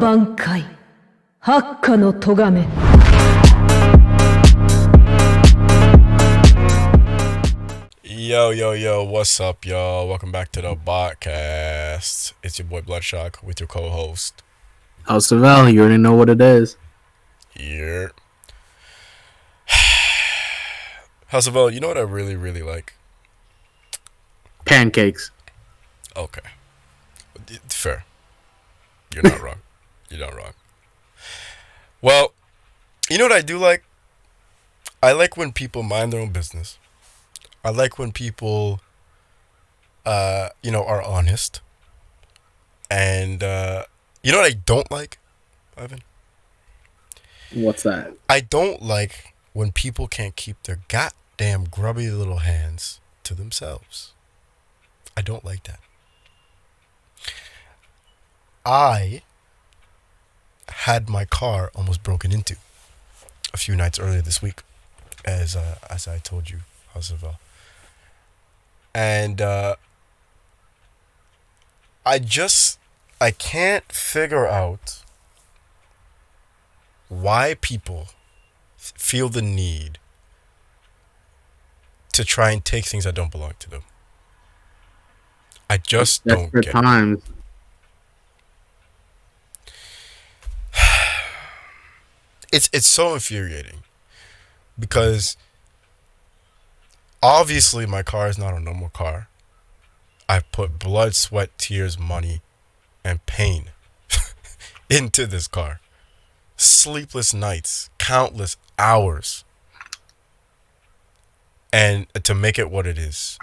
挽回発火の咎め Yo, what's up, y'all? Welcome back to the podcast. It's your boy Bloodshot with your co-host. House, you already know what it is. Here. House, you know what I really like? Pancakes. Okay. Fair. You're not wrong. You're not wrong. Well, you know what I do like? I like when people mind their own business. I like when people, are honest. And, you know what I don't like, Ivan? What's that? I don't like when people can't keep their goddamn grubby little hands to themselves. I don't like that. I had my car almost broken into a few nights earlier this week, as I told you, Hausavell. And I can't figure out why people feel the need to try and take things that don't belong to them. I just don't get times. It's so infuriating because obviously my car is not a normal car. I put blood, sweat, tears, money, and pain into this car. Sleepless nights, countless hours, and to make it what it is.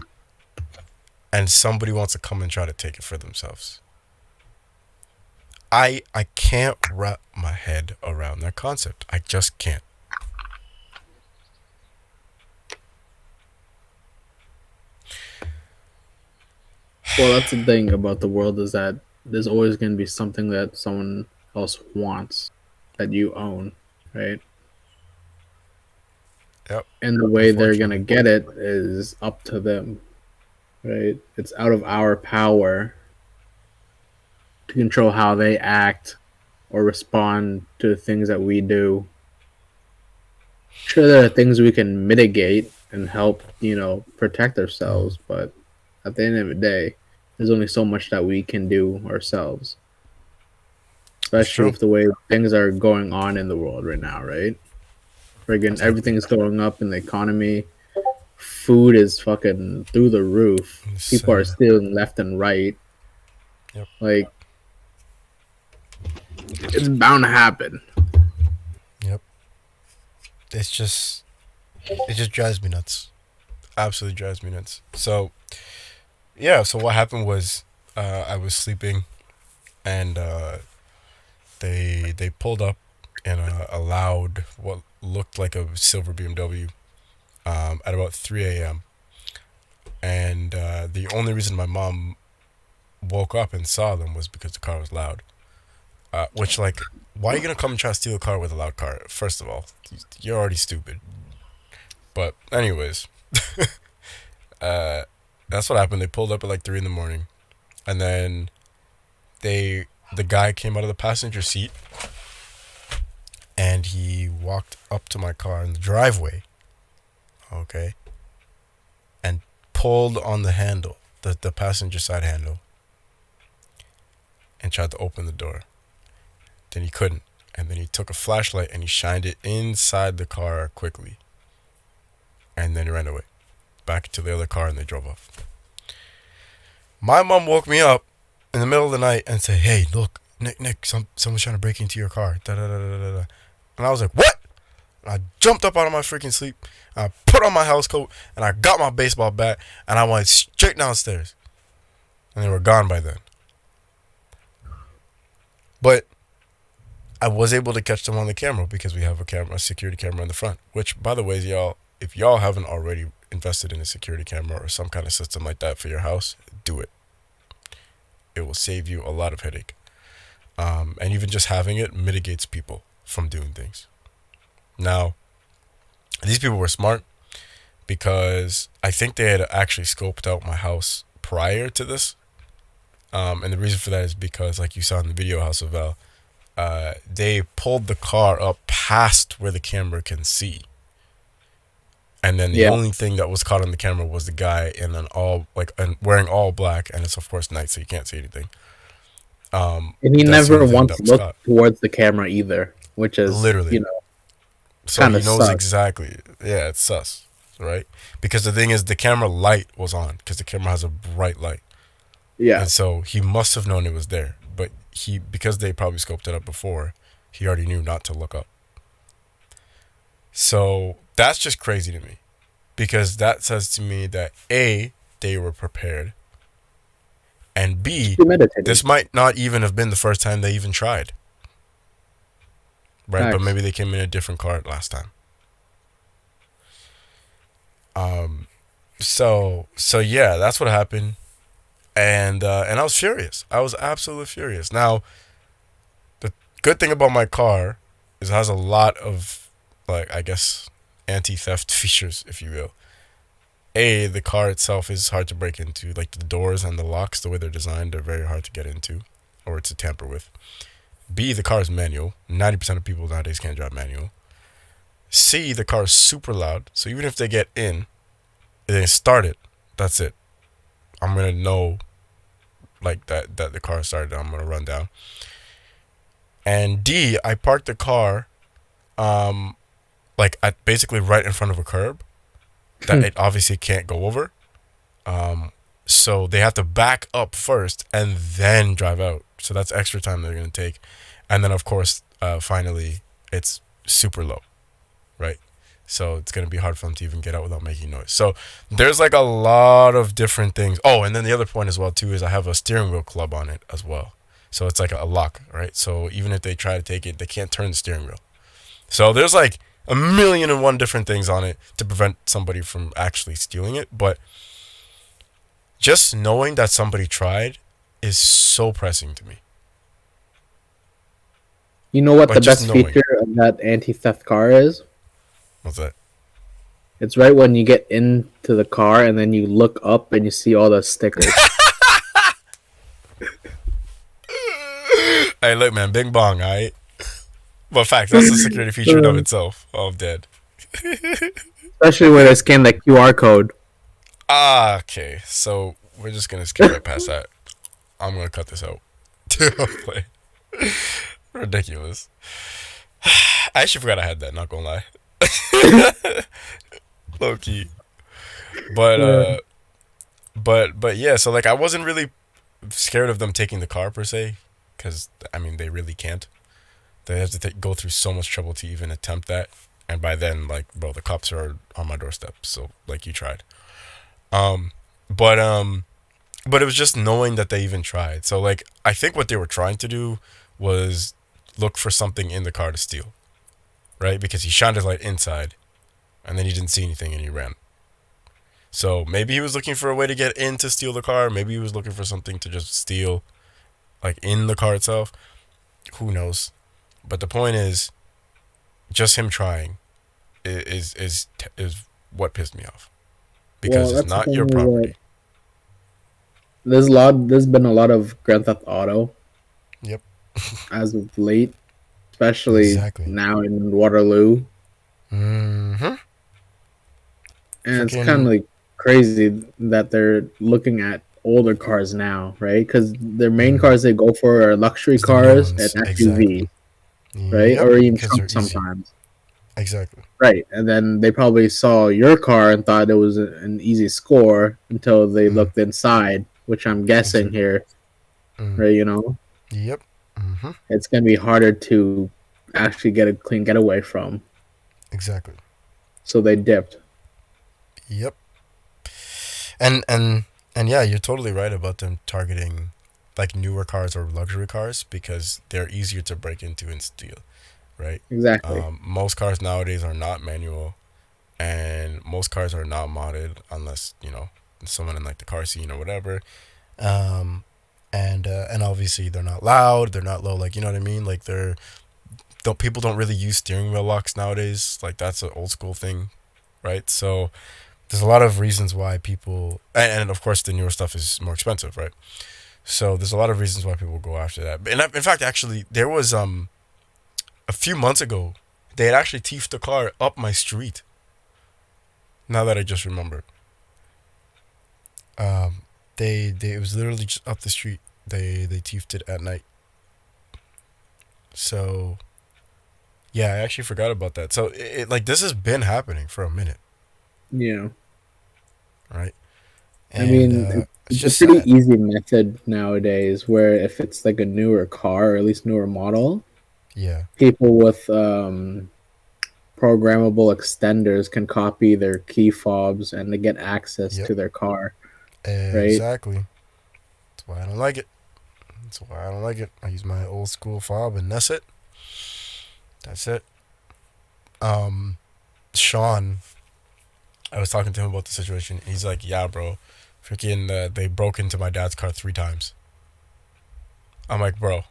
And somebody wants to come and try to take it for themselves. I can't wrap my head around that concept. I just can't. Well, that's the thing about the world, is that there's always going to be something that someone else wants that you own, right? Yep. And the way they're going to get it is up to them, right? It's out of our power to control how they act or respond to the things that we do. Sure, there are things we can mitigate and help, protect ourselves, but at the end of the day, there's only so much that we can do ourselves. Especially with the way things are going on in the world right now, right? Friggin' everything's going up in the economy. Food is fucking through the roof. People are stealing left and right. Yep. Like, it's bound to happen. Yep. It just drives me nuts. Absolutely drives me nuts. So, yeah. So what happened was, I was sleeping, and they pulled up in a loud, what looked like a silver BMW, at about 3 a.m. And the only reason my mom woke up and saw them was because the car was loud. Which, like, why are you gonna come and try to steal a car with a loud car? First of all, you're already stupid. But anyways, that's what happened. They pulled up at like 3 a.m, and then the guy came out of the passenger seat, and he walked up to my car in the driveway, okay, and pulled on the handle, the passenger side handle, and tried to open the door. Then he couldn't, and then he took a flashlight and he shined it inside the car quickly, and then he ran away back to the other car, and they drove off. My mom woke me up in the middle of the night and said, "Hey, look, Nick, someone's trying to break into your car." Da, da, da, da, da, da. And I was like, "What?" And I jumped up out of my freaking sleep, and I put on my house coat, and I got my baseball bat, and I went straight downstairs. And they were gone by then. But I was able to catch them on the camera because we have a security camera in the front. Which, by the way, y'all, if y'all haven't already invested in a security camera or some kind of system like that for your house, do it. It will save you a lot of headache. And even just having it mitigates people from doing things. Now, these people were smart because I think they had actually scoped out my house prior to this. And the reason for that is because, like you saw in the video, House of Val, they pulled the car up past where the camera can see. And then the Yeah. only thing that was caught on the camera was the guy in an all like and wearing all black, and it's of course night, so you can't see anything. And he That's the never only thing once that was caught. looked towards the camera either, which is, Literally. So kind he of knows sus. exactly. Yeah, it's sus, right? Because the thing is, the camera light was on because the camera has a bright light, Yeah. and so he must have known it was there. But because they probably scoped it up before, he already knew not to look up. So that's just crazy to me, because that says to me that A, they were prepared, and B, Premeditated. this might not even have been the first time they even tried. Right, but Facts. maybe they came in a different car last time. So yeah, that's what happened, and I was furious. I was absolutely furious. Now, the good thing about my car is it has a lot of, like, I guess, anti-theft features, if you will. A, the car itself is hard to break into, like the doors and the locks, the way they're designed, they're very hard to get into or to tamper with. B, the car is manual. 90% of people nowadays can't drive manual. C, the car is super loud, so even if they get in, they start it, that's it. I'm gonna know, like, that the car started. I'm gonna run down. And D, I parked the car, like at basically right in front of a curb that it obviously can't go over. So they have to back up first and then drive out. So that's extra time they're gonna take. And then of course, finally, it's super low, right? So it's going to be hard for them to even get out without making noise. So there's like a lot of different things. Oh, and then the other point as well too is I have a steering wheel club on it as well. So it's like a lock, right? So even if they try to take it, they can't turn the steering wheel. So there's like a million and one different things on it to prevent somebody from actually stealing it. But just knowing that somebody tried is so pressing to me. You know what Like, the just best knowing. feature of that anti-theft car is? What's that? It's right when you get into the car and then you look up and you see all the stickers. Hey, look, man, bing bong, alright? But facts, that's a security feature in of itself. Oh, I'm dead. Especially when they scan the QR code. Ah, okay. So we're just gonna skip right past that. I'm gonna cut this out. Play. Ridiculous. I actually forgot I had that. Not gonna lie. Low key. But but yeah. So like, I wasn't really scared of them taking the car per se, because I mean they really can't. They have to go through so much trouble to even attempt that, and by then, like, bro, the cops are on my doorstep. So like, you tried. Um, but but it was just knowing that they even tried. So like, I think what they were trying to do was look for something in the car to steal, right? Because he shined his light inside, and then he didn't see anything and he ran. So maybe he was looking for a way to get in to steal the car. Maybe he was looking for something to just steal, like, in the car itself. Who knows? But the point is, just him trying is what pissed me off, because Well, it's that's the not thing your is that property. there's been a lot of Grand Theft Auto Yep. as of late, especially Exactly. now in Waterloo. Mm-hmm. And it's kind of Freaking. like crazy that they're looking at older cars now, right? Because their main cars they go for are luxury It's the new cars and ones. SUVs, Exactly. right? Yep. Or even Because they're trucks easy. sometimes, Exactly. right? And then they probably saw your car and thought it was an easy score until they Mm. looked inside, which I'm guessing Exactly. here, Mm. right? You know, Yep. Mm-hmm. it's gonna be harder to actually get a clean getaway from. Exactly. So they dipped. Yep. And yeah, you're totally right about them targeting, like, newer cars or luxury cars, because they're easier to break into and steal, right? Exactly. Most cars nowadays are not manual, and most cars are not modded unless, someone in, like, the car scene or whatever. Um, and obviously they're not loud, they're not low, like, you know what I mean? Like, people don't really use steering wheel locks nowadays. Like, that's an old school thing, right? So there's a lot of reasons why people, and of course the newer stuff is more expensive, right? So there's a lot of reasons why people go after that. And in fact, actually, there was a few months ago, they had actually thiefed a car up my street. Now that I just remembered, they it was literally just up the street. They thiefed it at night. So yeah, I actually forgot about that. So like this has been happening for a minute, Yeah. right? I And mean, it's it's a just pretty sad. easy method nowadays where if it's like a newer car or at least newer model, Yeah, people with programmable extenders can copy their key fobs and they get access yep, to their car, right? exactly. That's why I don't like it. That's why I don't like it. I use my old school fob, and that's it. That's it. Um, Sean, I was talking to him about the situation. He's like, "Yeah, bro, freaking, they broke into my dad's car 3 times." I'm like, "Bro,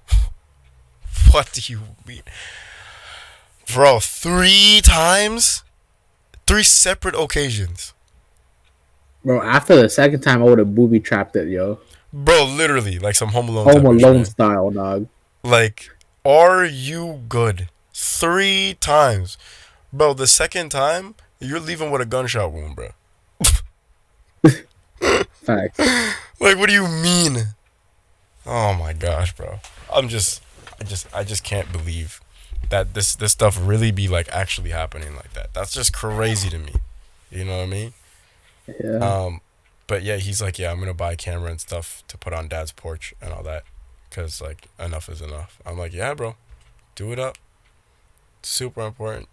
what do you mean, bro? 3 times, 3 separate occasions, Bro, after the second time, I would have booby trapped it, yo. bro. Literally, like some Home Alone Home type of shit, Alone man. style, dog. Like, are you good? 3 times, bro. The second time, you're leaving with a gunshot wound, bro. Facts. Like, what do you mean? Oh my gosh, bro. I just can't believe that this stuff really be like actually happening like that. That's just crazy to me. You know what I mean? Yeah. But yeah, he's like, yeah, I'm gonna buy a camera and stuff to put on dad's porch and all that, cause like enough is enough. I'm like, yeah, bro, do it up. Super important.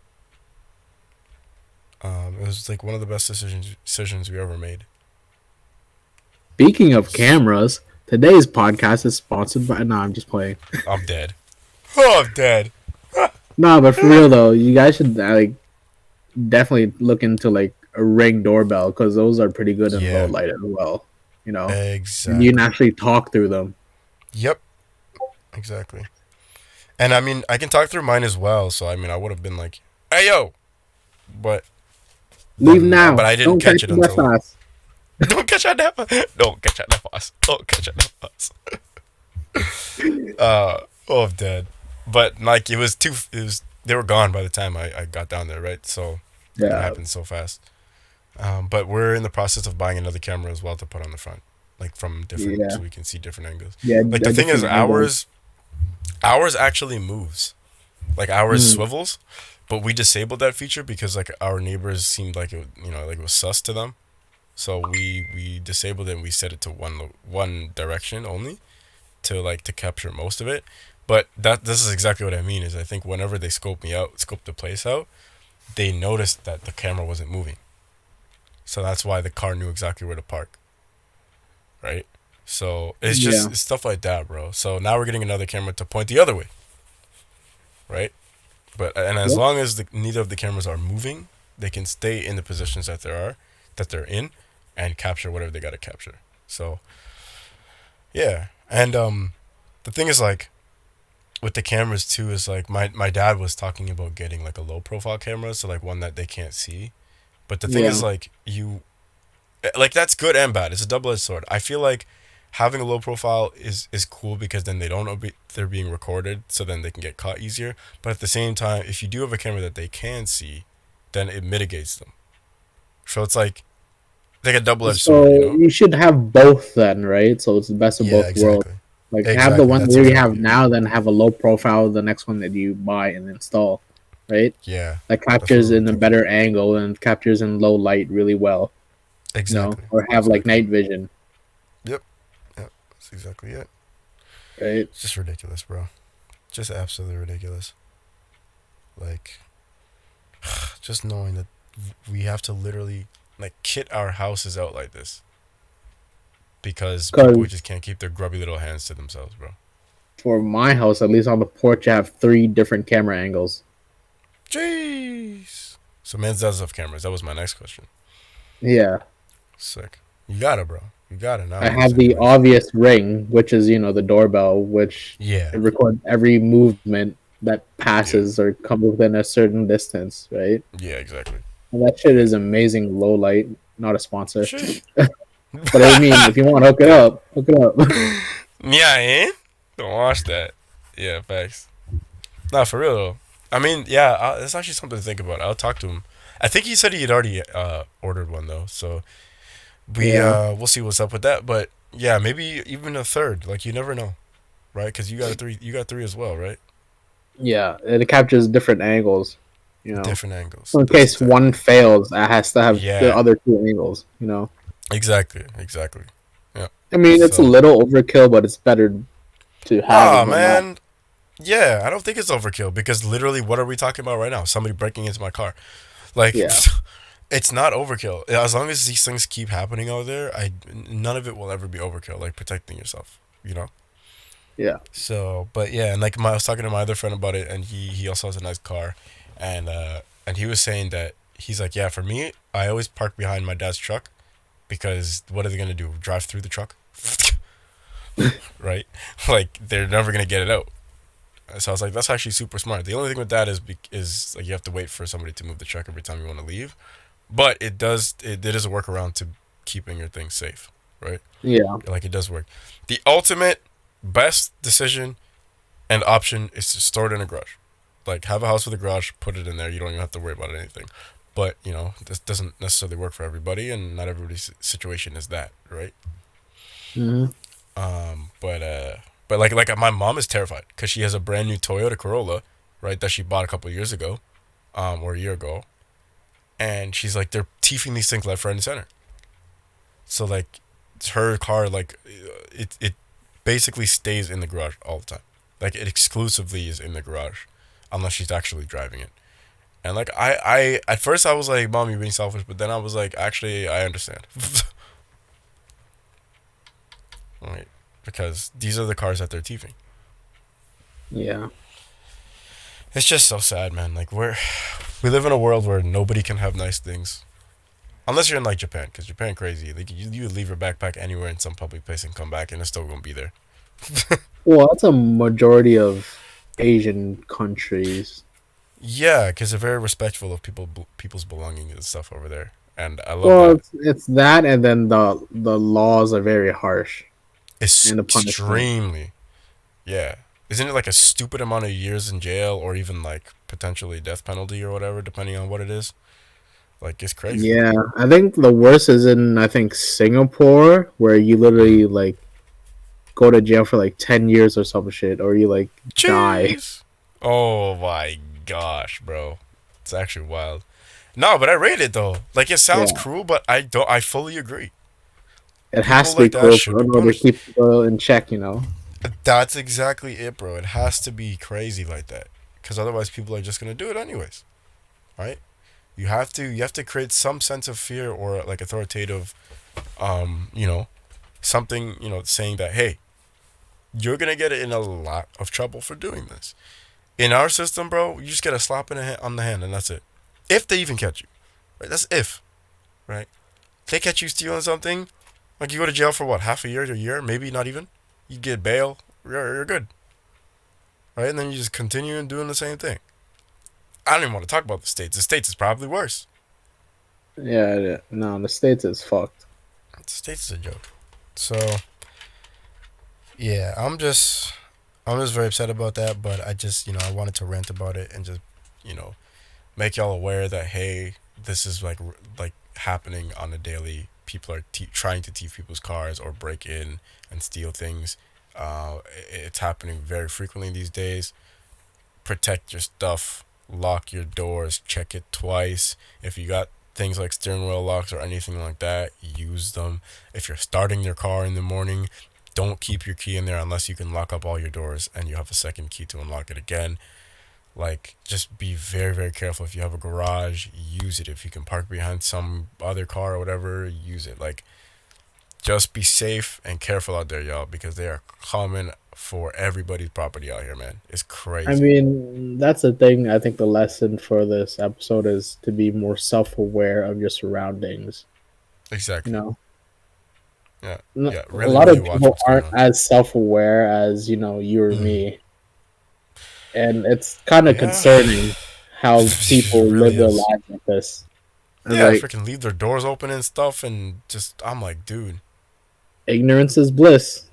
It was like one of the best decisions we ever made. Speaking of cameras, today's podcast is sponsored by. No, I'm just playing. I'm dead. Oh, I'm dead. No, but for real though, you guys should like definitely look into like a Ring doorbell because those are pretty good in low Yeah, light as well. You know, and you can exactly. actually talk through them. Yep, exactly. And I mean, I can talk through mine as well. So I mean, I would have been like, "Hey yo," but Leave then, now. but I didn't Don't catch catch it the West until. Pass. Don't catch that nap. Don't catch that nap fast. Don't catch that nap fast. Oh, I'm dead. But like, it was too. It was. They were gone by the time I got down there, right? So it Yeah, happened so fast. But we're in the process of buying another camera as well to put on the front, like from different, yeah, so we can see different angles. yeah. Like the thing is, Different angles. ours actually moves. Like ours Mm, swivels, but we disabled that feature because like our neighbors seemed like it, like it was sus to them. So we disabled it and we set it to one direction only to capture most of it. But this is exactly what I mean is I think whenever they scope the place out, they noticed that the camera wasn't moving. So that's why the car knew exactly where to park, right? So it's yeah. just it's stuff like that, bro. So now we're getting another camera to point the other way, right? But and as Yep. long as neither of the cameras are moving, they can stay in the positions that they're in, and capture whatever they gotta capture. So yeah, and the thing is like with the cameras too is like my dad was talking about getting like a low profile camera, so like one that they can't see. But the thing is Yeah. like like that's good and bad. It's a double edged sword. I feel like having a low profile is cool because then they don't know they're being recorded, so then they can get caught easier. But at the same time, if you do have a camera that they can see, then it mitigates them. So it's like a double edged sword, you So know? you should have both then, right? So it's the best of Yeah, both worlds. exactly. Like have the Exactly. one That's that you have exactly it. now, then have a low profile, the next one that you buy and install, right? Yeah, That that's what we captures were in a thinking. better angle and captures in low light really well, Exactly. or have like Exactly. night vision, Yep. Yep. That's exactly it. right? It's just ridiculous, bro. Just absolutely ridiculous. Like, just knowing that we have to literally like kit our houses out like this because people Because just can't keep their grubby little hands to themselves, bro. for my house, at least on the porch, I have 3 different camera angles. Jeez. So man's does have cameras. That was my next question. Yeah, Sick. You got it, bro. You got it I nowadays, have the anyways. obvious ring, which is the doorbell, which Yeah. it records every movement that Yeah. passes or comes within a certain distance, right? Yeah. Exactly. And that shit is amazing low light. Not a sponsor, Sheesh. but I mean, if you want to hook it up, hook it up. Yeah, eh? Don't watch that. Yeah, facts. Nah, for real though. I mean, yeah, it's actually something to think about. I'll talk to him. I think he said he had already ordered one though, so Yeah, we'll see what's up with that. But yeah, maybe even a third. Like you never know, right? Because you got a three, you got three as well, right? yeah, and it captures different angles. You know, Different angles. so in That's case exactly one it. fails, it has to have the Yeah, other two angles. You know, exactly, exactly. Yeah. I mean, it's a So, little overkill, but it's better to have it nah, than not. man. Yeah, I don't think it's overkill because literally, what are we talking about right now? Somebody breaking into my car. Like, Yeah. it's not overkill. As long as these things keep happening out there, none of it will ever be overkill. Like protecting yourself, you know. Yeah. So, but yeah, and like I was talking to my other friend about it, and he also has a nice car, and he was saying that he's like, yeah, for me, I always park behind my dad's truck because what are they gonna do? Drive through the truck, right? Like they're never gonna get it out. So I was like, that's actually super smart. The only thing with that is like you have to wait for somebody to move the truck every time you want to leave, but it is a workaround to keeping your things safe, right? Yeah. Like it does work. The ultimate best decision and option is to store it in a garage. Like have a house with a garage, put it in there. You don't even have to worry about anything. But you know this doesn't necessarily work for everybody, and not everybody's situation is that, right? Hmm. But like my mom is terrified because she has a brand new Toyota Corolla, right, that she bought a couple of years ago, or a year ago, and she's like they're teething these things left, right, and center. So like her car, like it basically stays in the garage all the time. Like it exclusively is in the garage, unless she's actually driving it. And like I at first I was like, "Mom, you're being selfish," but then I was like, "Actually, I understand." Right? Because these are the cars that they're teething. Yeah. It's just so sad, man. Like we live in a world where nobody can have nice things. Unless you're in like Japan, because Japan crazy. Like you would leave your backpack anywhere in some public place and come back, and it's still gonna be there. Well, that's a majority of Asian countries. Yeah, because they're very respectful of people's belongings and stuff over there, and I love Well, that. it's that, and then the laws are very harsh, It's and the punishment. extremely, yeah. Isn't it like a stupid amount of years in jail, or even like potentially death penalty or whatever, depending on what it is? Like it's crazy. Yeah, I think the worst is in Singapore, where you Hmm. literally like go to jail for like 10 years or some shit, or you like die. Jeez. Oh my gosh, bro. It's actually wild. No, but I rate it though. Like it sounds Yeah, cruel, but I don't. I fully agree. it has People to be like that close should be in order to punished. keep people in check. You know. That's exactly it, bro. It has to be crazy like that, because otherwise people are just gonna do it anyways, right? You have to create some sense of fear or like authoritative, you know, something, saying that hey, you're gonna get in a lot of trouble for doing this. In our system, bro, you just get a slap on the hand and that's it. If they even catch you, right? That's if, right? If they catch you stealing something, like you go to jail for what, half a year to a year, maybe not even. You get bail, you're good, right? And then you just continue doing the same thing. I don't even want to talk about the states. The states is probably worse. Yeah, yeah. No, the states is fucked. The states is a joke. So yeah, I'm just very upset about that. But I just I wanted to rant about it and just you know make y'all aware that hey, this is like happening on a daily. People are trying to thief people's cars or break in and steal things. It's happening very frequently these days. Protect your stuff. Lock your doors. Check it twice. If you got things like steering wheel locks or anything like that, use them. If you're starting your car in the morning, don't keep your key in there unless you can lock up all your doors and you have a second key to unlock it again. Like, just be very, very careful. If you have a garage, use it. If you can park behind some other car or whatever, use it. Like, just be safe and careful out there, y'all, because they are coming for everybody's property out here, man. It's I crazy. mean, that's the thing. I think the lesson for this episode is to be more self-aware of your surroundings. You Exactly. know, Yeah. a Yeah. Really, lot really of watch people what's going aren't on. as self-aware as you or Mm. me, and it's kind of Yeah. concerning how It people really live their is. lives like this. And Yeah, like, freaking leave their doors open and stuff, and just I'm like, dude, ignorance is bliss.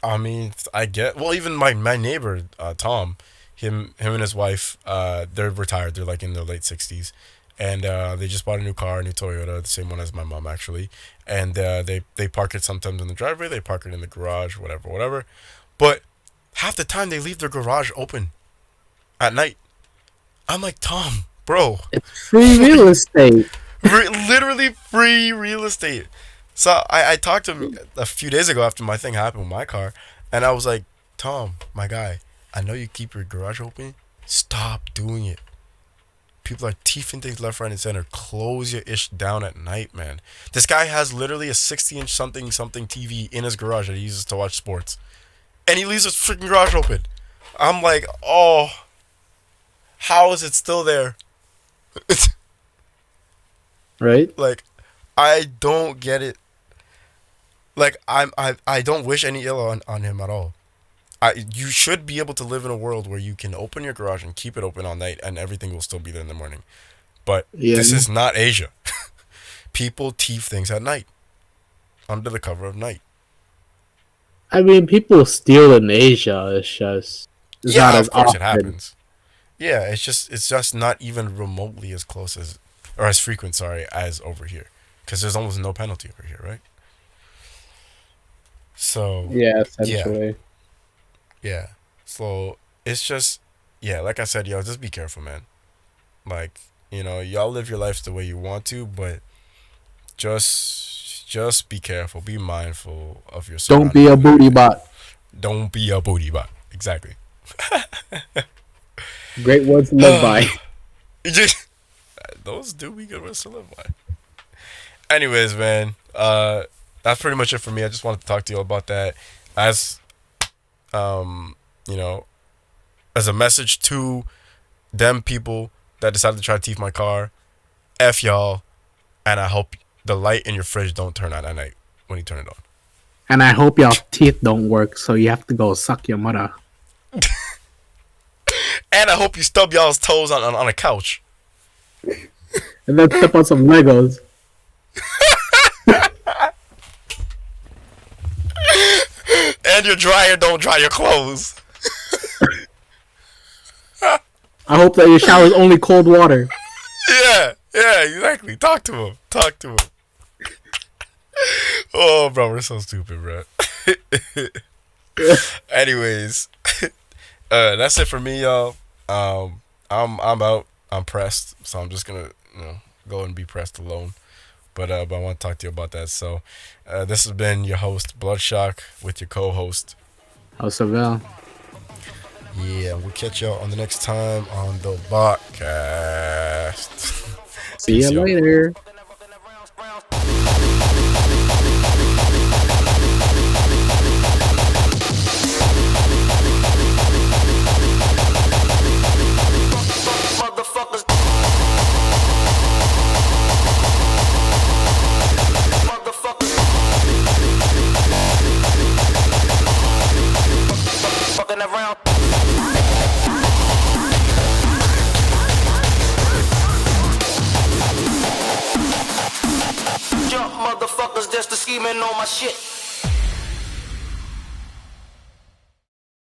I mean, I get. Well, even my neighbor, Tom, him and his wife, they're retired. They're like in their late 60s, and they just bought a new car, a new Toyota, the same one as my mom actually. And they park it sometimes in the driveway. They park it in the garage, whatever. But half the time they leave their garage open at night. I'm like, Tom, bro, It's free real estate. literally free real estate. So I talked to him a few days ago after my thing happened with my car, and I was like, Tom, my guy, I know you keep your garage open. Stop doing it. People are teething things left, right, and center. Close your ish down at night, man. This guy has literally a 60-inch something TV in his garage that he uses to watch sports, and he leaves his freaking garage open. I'm like, oh, how is it still there? Right? Like, I don't get it. Like, I don't wish any ill on him at all. You should be able to live in a world where you can open your garage and keep it open all night and everything will still be there in the morning. But Yeah. this is not Asia. People thief things at night, under the cover of night. I mean, people steal in Asia. It's just it's Yeah, not as of course often. it happens. Yeah, it's just not even remotely as close as, or as frequent, sorry, as over here. Because there's almost no penalty over here, right? So, Yeah, essentially. yeah. So, it's just, yeah, like I said, yo, just be careful, man. Like, y'all live your lives the way you want to, but just be careful. Be mindful of your Don't be a surroundings. booty bot. Don't be a booty bot. Exactly. Great words to live by. Those do be good words to live by. Anyways, man, that's pretty much it for me. I just wanted to talk to you about that as, you know, as a message to them people that decided to try to thief my car. F y'all, and I hope the light in your fridge don't turn on at night when you turn it on. And I hope y'all teeth don't work, so you have to go suck your mother. And I hope you stub y'all's toes on a couch. And then step on some Legos. And your dryer don't dry your clothes. I hope that your shower is only cold water. Yeah, exactly. Talk to him. Oh, bro, we're so stupid, bro. Anyways, that's it for me, y'all. I'm out. I'm pressed, so I'm just gonna go and be pressed alone. But I want to talk to you about that. So, this has been your host Bloodshock with your co-host. Haus. Yeah, we'll catch y'all on the next time on the podcast. See you later. Around. Jump, motherfuckers, just the scheming on my shit.